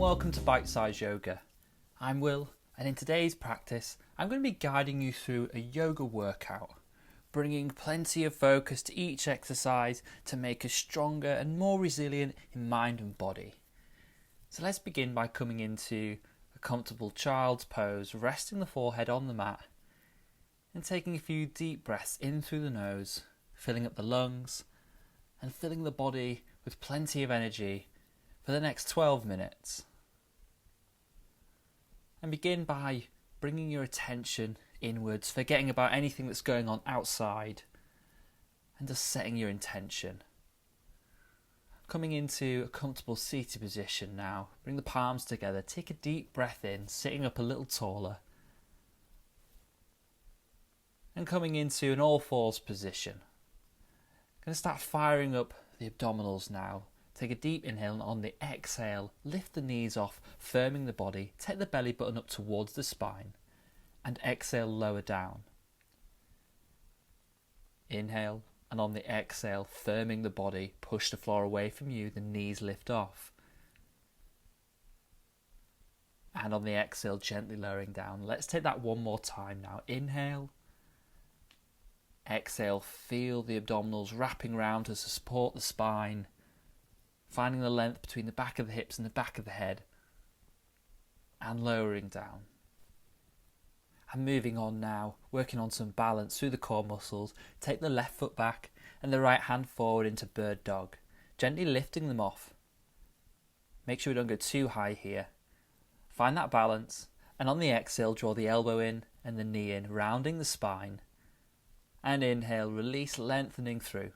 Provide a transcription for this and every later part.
welcome to Bitesize Yoga. I'm Will, and in today's practice I'm going to be guiding you through a yoga workout, bringing plenty of focus to each exercise to make us stronger and more resilient in mind and body. So let's begin by coming into a comfortable child's pose, resting the forehead on the mat and taking a few deep breaths in through the nose, filling up the lungs and filling the body with plenty of energy for the next 12 minutes. And begin by bringing your attention inwards, forgetting about anything that's going on outside and just setting your intention. Coming into a comfortable seated position now, bring the palms together, take a deep breath in, sitting up a little taller. And coming into an all fours position. Going to start firing up the abdominals now. Take a deep inhale and on the exhale, lift the knees off, firming the body. Take the belly button up towards the spine and exhale, lower down. Inhale and on the exhale, firming the body, push the floor away from you, the knees lift off. And on the exhale, gently lowering down. Let's take that one more time now. Inhale. Exhale, feel the abdominals wrapping round to support the spine. Finding the length between the back of the hips and the back of the head. And lowering down. And moving on now, working on some balance through the core muscles. Take the left foot back and the right hand forward into bird dog. Gently lifting them off. Make sure we don't go too high here. Find that balance. And on the exhale, draw the elbow in and the knee in, rounding the spine. And inhale, release, lengthening through.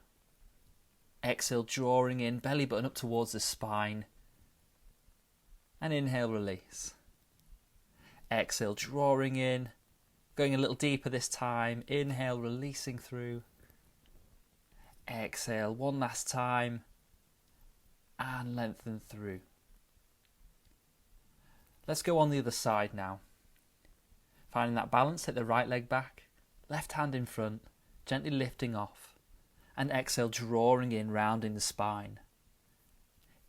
Exhale, drawing in, belly button up towards the spine. And inhale, release. Exhale, drawing in, going a little deeper this time. Inhale, releasing through. Exhale, one last time. And lengthen through. Let's go on the other side now. Finding that balance, take the right leg back, left hand in front, gently lifting off. And exhale, drawing in, rounding the spine.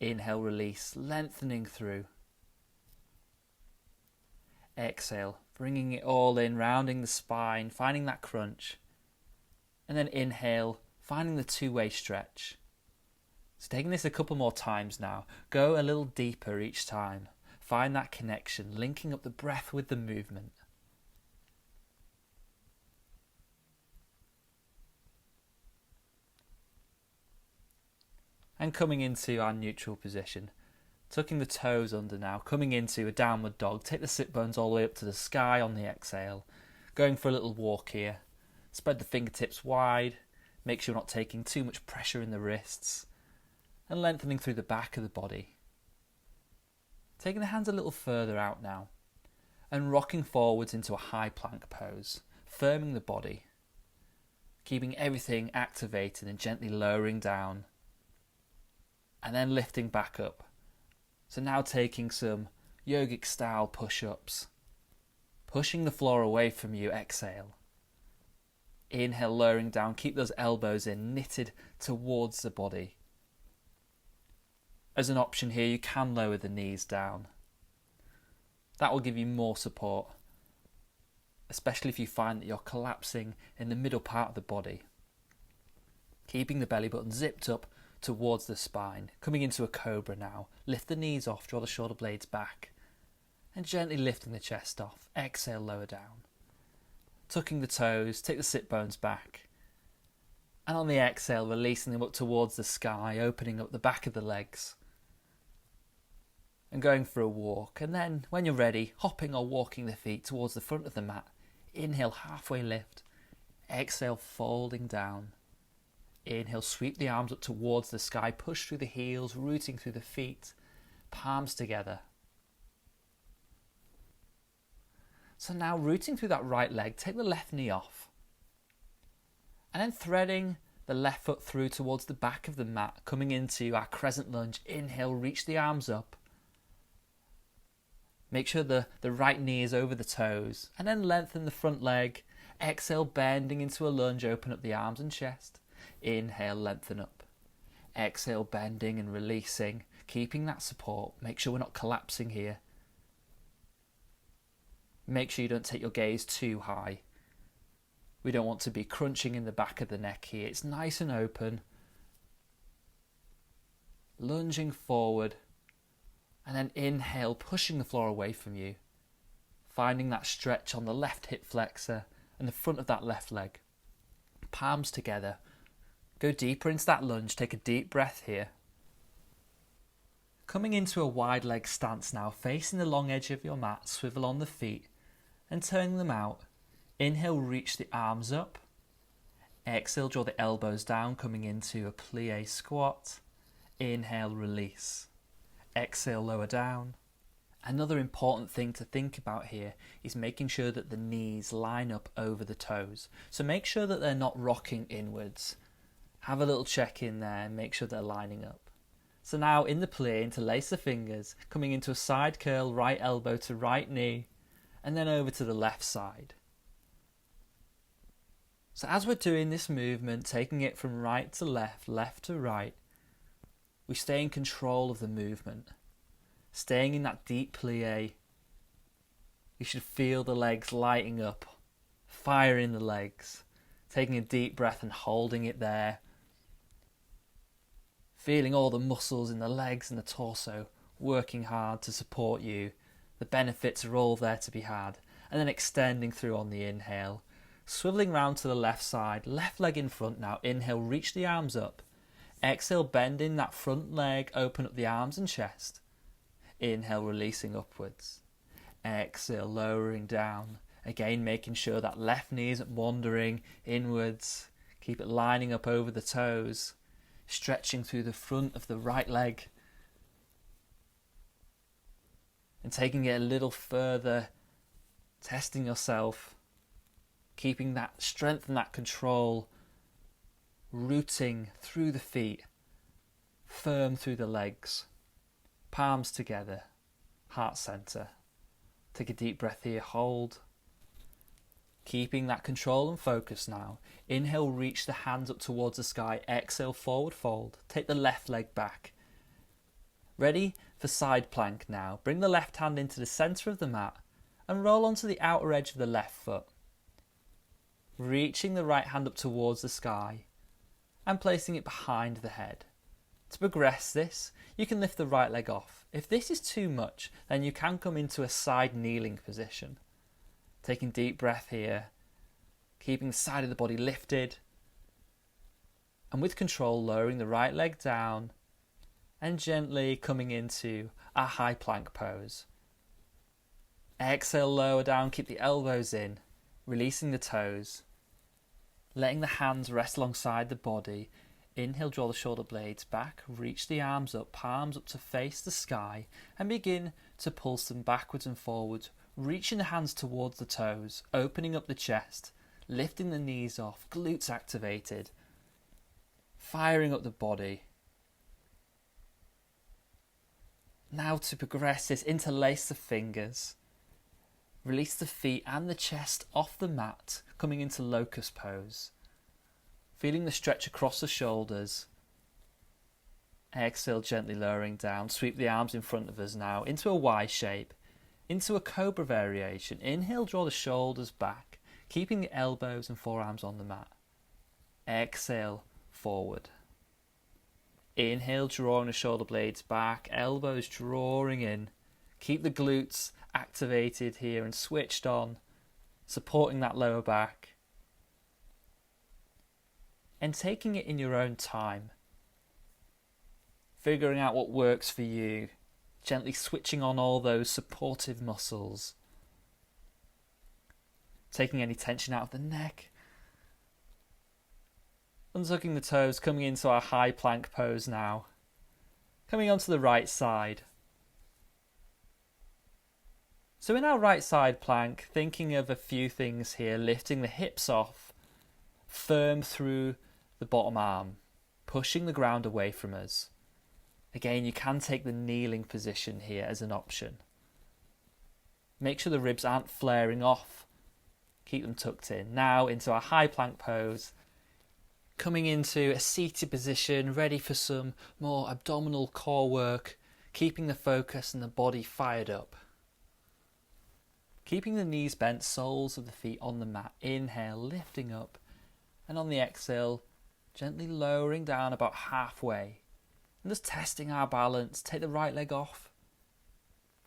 Inhale, release, lengthening through. Exhale, bringing it all in, rounding the spine, finding that crunch. And then inhale, finding the two-way stretch. So taking this a couple more times now. Go a little deeper each time. Find that connection, linking up the breath with the movement. And coming into our neutral position, tucking the toes under now, coming into a downward dog. Take the sit bones all the way up to the sky on the exhale. Going for a little walk here. Spread the fingertips wide. Make sure you're not taking too much pressure in the wrists. And lengthening through the back of the body. Taking the hands a little further out now. And rocking forwards into a high plank pose. Firming the body. Keeping everything activated and gently lowering down. And then lifting back up. So now taking some yogic style push-ups. Pushing the floor away from you, exhale. Inhale, lowering down, keep those elbows in, knitted towards the body. As an option here, you can lower the knees down. That will give you more support, especially if you find that you're collapsing in the middle part of the body. Keeping the belly button zipped up towards the spine. Coming into a cobra now. Lift the knees off, draw the shoulder blades back. And gently lifting the chest off. Exhale, lower down. Tucking the toes, take the sit bones back. And on the exhale, releasing them up towards the sky, opening up the back of the legs. And going for a walk. And then, when you're ready, hopping or walking the feet towards the front of the mat. Inhale, halfway lift. Exhale, folding down. Inhale, sweep the arms up towards the sky, push through the heels, rooting through the feet, palms together. So now rooting through that right leg, take the left knee off. And then threading the left foot through towards the back of the mat, coming into our crescent lunge. Inhale, reach the arms up. Make sure the right knee is over the toes. And then lengthen the front leg. Exhale, bending into a lunge, open up the arms and chest. Inhale, lengthen up. Exhale, bending and releasing. keeping that support. Make sure we're not collapsing here. Make sure you don't take your gaze too high. We don't want to be crunching in the back of the neck here. It's nice and open. Lunging forward. And then inhale, pushing the floor away from you. Finding that stretch on the left hip flexor and the front of that left leg. Palms together. Go deeper into that lunge. Take a deep breath here. Coming into a wide leg stance now, facing the long edge of your mat, swivel on the feet and turning them out. Inhale, reach the arms up. Exhale, draw the elbows down, coming into a plie squat. Inhale, release. Exhale, lower down. Another important thing to think about here is making sure that the knees line up over the toes. So make sure that they're not rocking inwards. Have a little check in there and make sure they're lining up. So now in the plie, interlace the fingers, coming into a side curl, right elbow to right knee, and then over to the left side. So as we're doing this movement, taking it from right to left, left to right, we stay in control of the movement. Staying in that deep plie, you should feel the legs lighting up, firing the legs, taking a deep breath and holding it there. Feeling all the muscles in the legs and the torso working hard to support you. The benefits are all there to be had. And then extending through on the inhale. Swiveling round to the left side, left leg in front now. Inhale, reach the arms up. Exhale, bending that front leg, open up the arms and chest. Inhale, releasing upwards. Exhale, lowering down. Again, making sure that left knee isn't wandering inwards. Keep it lining up over the toes. Stretching through the front of the right leg. And taking it a little further. Testing yourself. Keeping that strength and that control. Rooting through the feet. Firm through the legs. Palms together. Heart center. Take a deep breath here. Hold. Keeping that control and focus now. Inhale, reach the hands up towards the sky. Exhale, forward fold. Take the left leg back. Ready for side plank now. Bring the left hand into the center of the mat and roll onto the outer edge of the left foot. Reaching the right hand up towards the sky and placing it behind the head. To progress this, you can lift the right leg off. If this is too much, then you can come into a side kneeling position. Taking deep breath here, keeping the side of the body lifted, and with control lowering the right leg down and gently coming into a high plank pose. Exhale, lower down, keep the elbows in, releasing the toes, letting the hands rest alongside the body. Inhale, draw the shoulder blades back, reach the arms up, palms up to face the sky, and begin to pulse them backwards and forwards, reaching the hands towards the toes, opening up the chest, lifting the knees off, glutes activated, firing up the body. Now to progress this, interlace the fingers, release the feet and the chest off the mat, coming into locust pose. Feeling the stretch across the shoulders. Exhale, gently lowering down. Sweep the arms in front of us now into a Y shape, into a cobra variation. Inhale, draw the shoulders back, keeping the elbows and forearms on the mat. Exhale, forward. Inhale, drawing the shoulder blades back, elbows drawing in. Keep the glutes activated here and switched on, supporting that lower back. And taking it in your own time. Figuring out what works for you. Gently switching on all those supportive muscles. Taking any tension out of the neck. Untucking the toes, coming into our high plank pose now. Coming onto the right side. So in our right side plank, thinking of a few things here. Lifting the hips off. Firm through the bottom arm. Pushing the ground away from us. Again, you can take the kneeling position here as an option. Make sure the ribs aren't flaring off. Keep them tucked in. Now into our high plank pose. Coming into a seated position, ready for some more abdominal core work, keeping the focus and the body fired up. Keeping the knees bent, soles of the feet on the mat. Inhale, lifting up, and on the exhale, gently lowering down about halfway. And just testing our balance. Take the right leg off,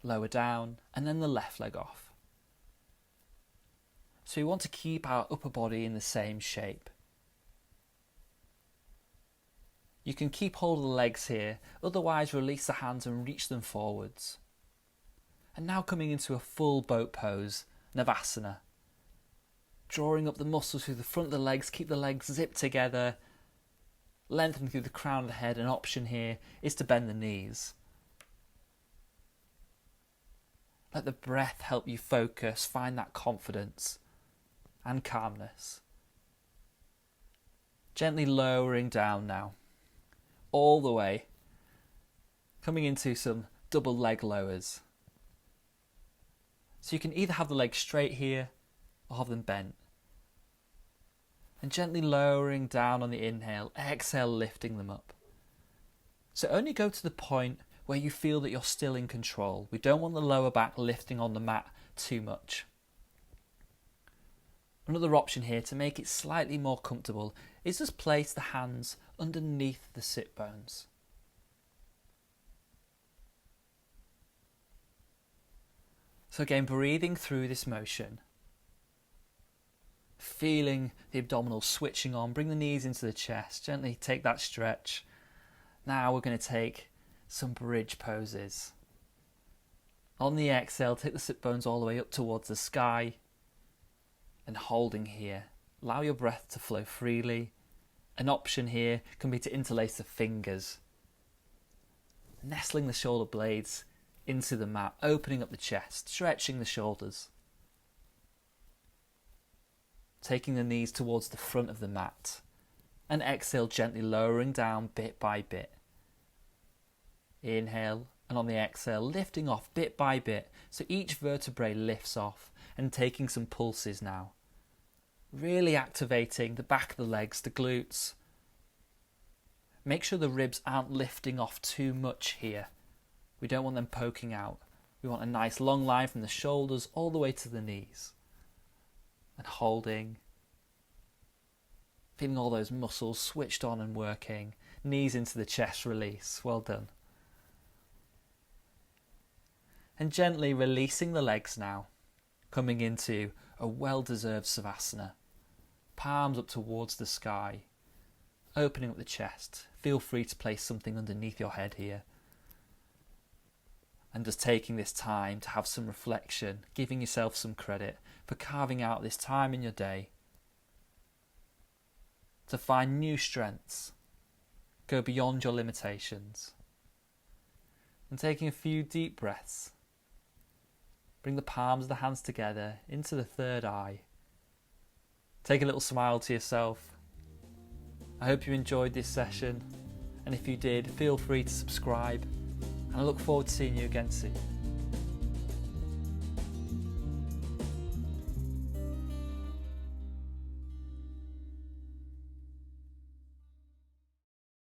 lower down, and then the left leg off. So we want to keep our upper body in the same shape. You can keep hold of the legs here, otherwise release the hands and reach them forwards. And now coming into a full boat pose, Navasana. Drawing up the muscles through the front of the legs, keep the legs zipped together, lengthening through the crown of the head. An option here is to bend the knees. Let the breath help you focus, find that confidence and calmness. Gently lowering down now, all the way, coming into some double leg lowers. So you can either have the legs straight here or have them bent. And gently lowering down on the inhale, exhale, lifting them up. So only go to the point where you feel that you're still in control. We don't want the lower back lifting on the mat too much. Another option here to make it slightly more comfortable is just place the hands underneath the sit bones. So again, breathing through this motion. Feeling the abdominals switching on. Bring the knees into the chest. Gently take that stretch. Now we're going to take some bridge poses. On the exhale, take the sit bones all the way up towards the sky. And holding here. Allow your breath to flow freely. An option here can be to interlace the fingers. Nestling the shoulder blades into the mat, opening up the chest, stretching the shoulders. Taking the knees towards the front of the mat. And exhale, gently lowering down bit by bit. Inhale, and on the exhale, lifting off bit by bit. So each vertebrae lifts off and taking some pulses now. Really activating the back of the legs, the glutes. Make sure the ribs aren't lifting off too much here. We don't want them poking out. We want a nice long line from the shoulders all the way to the knees. And holding. Feeling all those muscles switched on and working. Knees into the chest, release. Well done. And gently releasing the legs now. Coming into a well-deserved Savasana. Palms up towards the sky. Opening up the chest. Feel free to place something underneath your head here. And just taking this time to have some reflection, giving yourself some credit for carving out this time in your day to find new strengths, go beyond your limitations, and taking a few deep breaths. Bring the palms of the hands together into the third eye. Take a little smile to yourself. I hope you enjoyed this session, and if you did, feel free to subscribe. And I look forward to seeing you again soon.